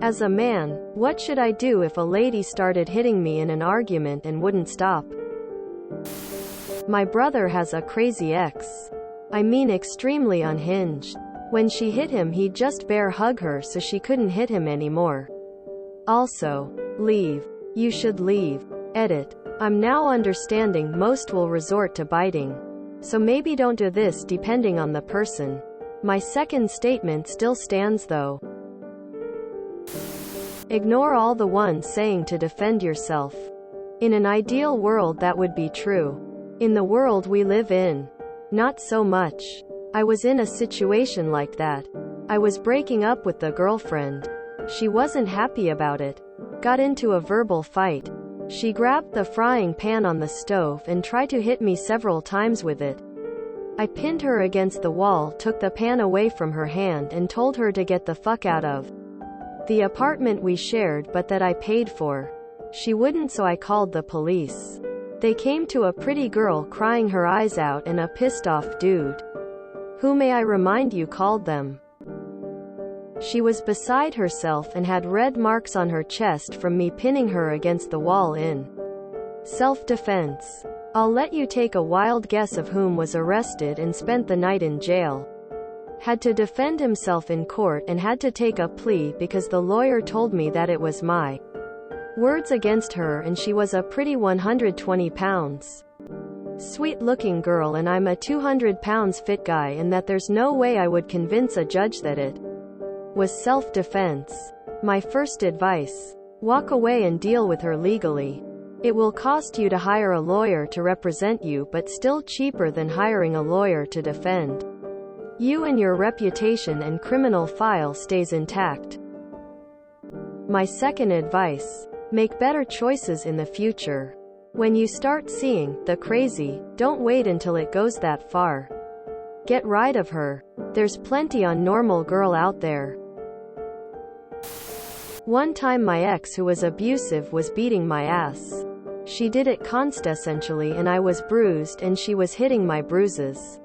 As a man, what should I do if a lady started hitting me in an argument and wouldn't stop? My brother has a crazy ex. I mean extremely unhinged. When she hit him he'd just bear hug her so she couldn't hit him anymore. Also, leave. You should leave. Edit. I'm now understanding most will resort to biting. So maybe don't do this depending on the person. My second statement still stands though. Ignore all the ones saying to defend yourself. In an ideal world that would be true. In the world we live in, not so much. I was in a situation like that. I was breaking up with the girlfriend. She wasn't happy about it. Got into a verbal fight. She grabbed the frying pan on the stove and tried to hit me several times with it. I pinned her against the wall, took the pan away from her hand and told her to get the fuck out of the apartment we shared but that I paid for. She wouldn't, so I called the police. They came to a pretty girl crying her eyes out and a pissed off dude. Who, may I remind you, called them? She was beside herself and had red marks on her chest from me pinning her against the wall in self-defense. I'll let you take a wild guess of whom was arrested and spent the night in jail. Had to defend himself in court and had to take a plea because the lawyer told me that it was my words against her and she was a pretty 120 pounds. Sweet looking girl and I'm a 200 pounds fit guy, and that there's no way I would convince a judge that it was self-defense. My first advice: walk away and deal with her legally. It will cost you to hire a lawyer to represent you, but still cheaper than hiring a lawyer to defend you, and your reputation and criminal file stays intact. My second advice: make better choices in the future. When you start seeing the crazy, don't wait until it goes that far. Get rid of her. There's plenty on normal girl out there. One time my ex, who was abusive, was beating my ass. She did it constantly and I was bruised and she was hitting my bruises.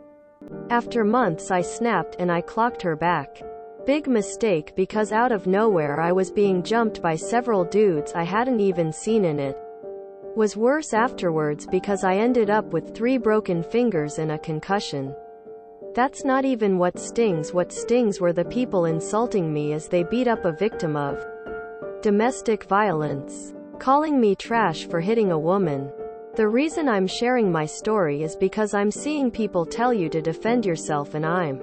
After months I snapped and I clocked her back. Big mistake, because out of nowhere I was being jumped by several dudes I hadn't even seen, in it was worse afterwards because I ended up with 3 broken fingers and a concussion. That's not even what stings. What stings were the people insulting me as they beat up a victim of domestic violence, calling me trash for hitting a woman. The reason I'm sharing my story is because I'm seeing people tell you to defend yourself, and I'm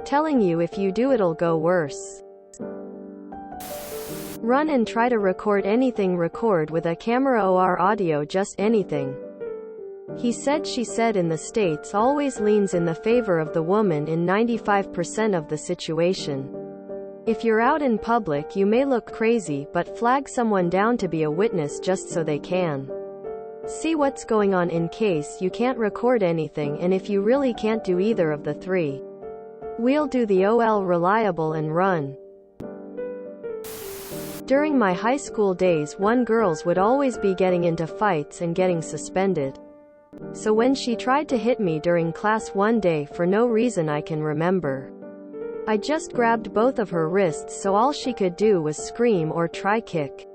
telling you if you do it'll go worse. Run and try to record anything. Record with a camera or audio, just anything. He said, she said in the States always leans in the favor of the woman in 95% of the situation. If you're out in public you may look crazy, but flag someone down to be a witness just so they can see what's going on in case you can't record anything. And if you really can't do either of the 3, we'll do the OL reliable and run. During my high school days, girls would always be getting into fights and getting suspended. So when she tried to hit me during class one day for no reason I can remember, I just grabbed both of her wrists, so all she could do was scream or try kick.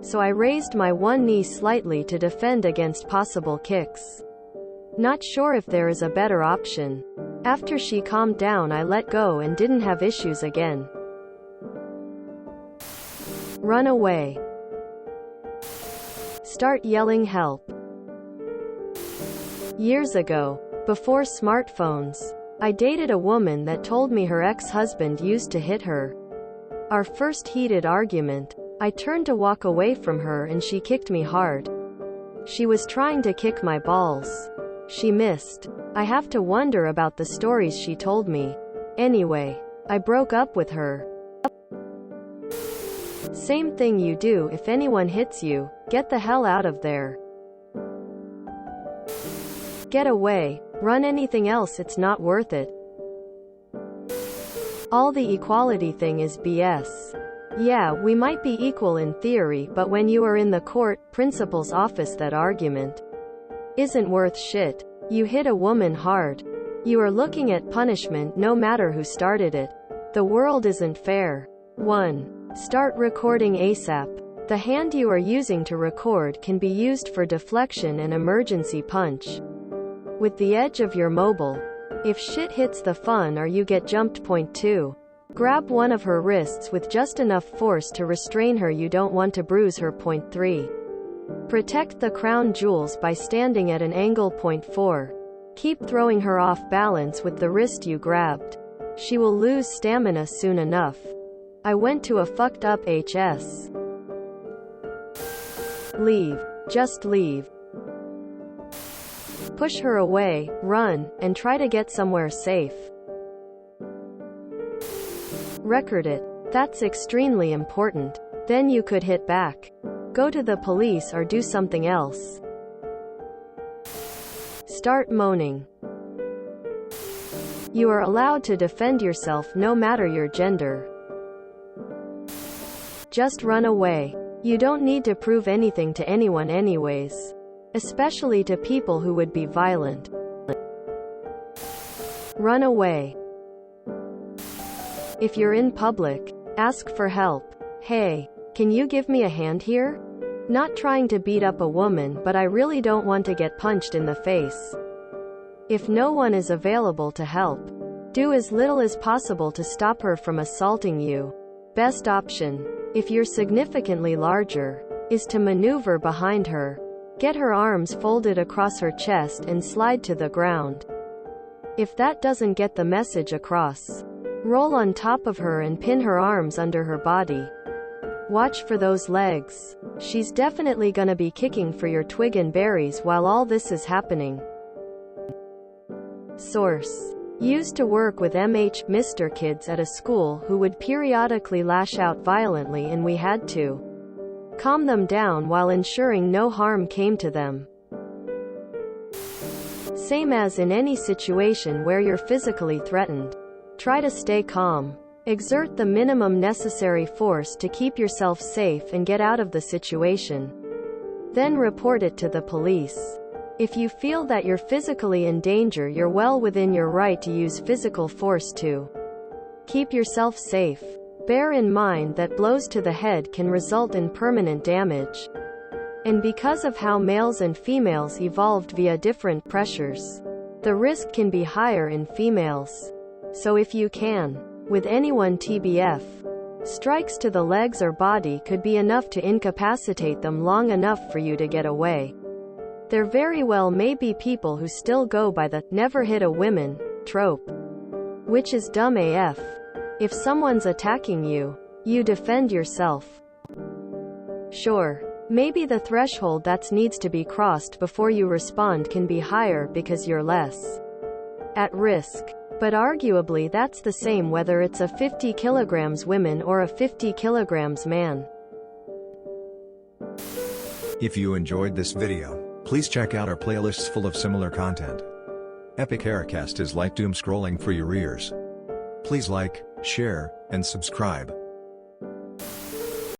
So I raised my one knee slightly to defend against possible kicks. Not sure if there is a better option. After she calmed down I let go and didn't have issues again. Run away. Start yelling help. Years ago, before smartphones, I dated a woman that told me her ex-husband used to hit her. Our first heated argument, I turned to walk away from her and she kicked me hard. She was trying to kick my balls. She missed. I have to wonder about the stories she told me. Anyway, I broke up with her. Same thing you do if anyone hits you, get the hell out of there. Get away. Run. Anything else, it's not worth it. All the equality thing is BS. Yeah, we might be equal in theory, but when you are in the court, principal's office, that argument isn't worth shit. You hit a woman hard. You are looking at punishment no matter who started it. The world isn't fair. 1. Start recording ASAP. The hand you are using to record can be used for deflection and emergency punch. With the edge of your mobile. If shit hits the fan or you get jumped. Point 2. Grab one of her wrists with just enough force to restrain her. You don't want to bruise her. Point 3. Protect the crown jewels by standing at an angle. Point 4. Keep throwing her off balance with the wrist you grabbed. She will lose stamina soon enough. I went to a fucked up HS. Leave. Just leave. Push her away, run, and try to get somewhere safe. Record it. That's extremely important. Then you could hit back. Go to the police or do something else. Start moaning. You are allowed to defend yourself no matter your gender. Just run away. You don't need to prove anything to anyone anyways. Especially to people who would be violent. Run away. If you're in public, ask for help. Hey, can you give me a hand here? Not trying to beat up a woman, but I really don't want to get punched in the face. If no one is available to help, do as little as possible to stop her from assaulting you. Best option, if you're significantly larger, is to maneuver behind her. Get her arms folded across her chest and slide to the ground. If that doesn't get the message across, roll on top of her and pin her arms under her body. Watch for those legs. She's definitely gonna be kicking for your twig and berries while all this is happening. Source. Used to work with Mr. kids at a school who would periodically lash out violently, and we had to calm them down while ensuring no harm came to them. Same as in any situation where you're physically threatened. Try to stay calm. Exert the minimum necessary force to keep yourself safe and get out of the situation. Then report it to the police. If you feel that you're physically in danger, you're well within your right to use physical force to keep yourself safe. Bear in mind that blows to the head can result in permanent damage. And because of how males and females evolved via different pressures, the risk can be higher in females. So if you can, with anyone TBF, strikes to the legs or body could be enough to incapacitate them long enough for you to get away. There very well may be people who still go by the "never hit a woman" trope, which is dumb AF. If someone's attacking you, you defend yourself. Sure, maybe the threshold that needs to be crossed before you respond can be higher because you're less at risk. But arguably that's the same whether it's a 50 kilograms woman or a 50 kilograms man. If you enjoyed this video, please check out our playlists full of similar content. Epic Aircast is like doom scrolling for your ears. Please like, share, and subscribe.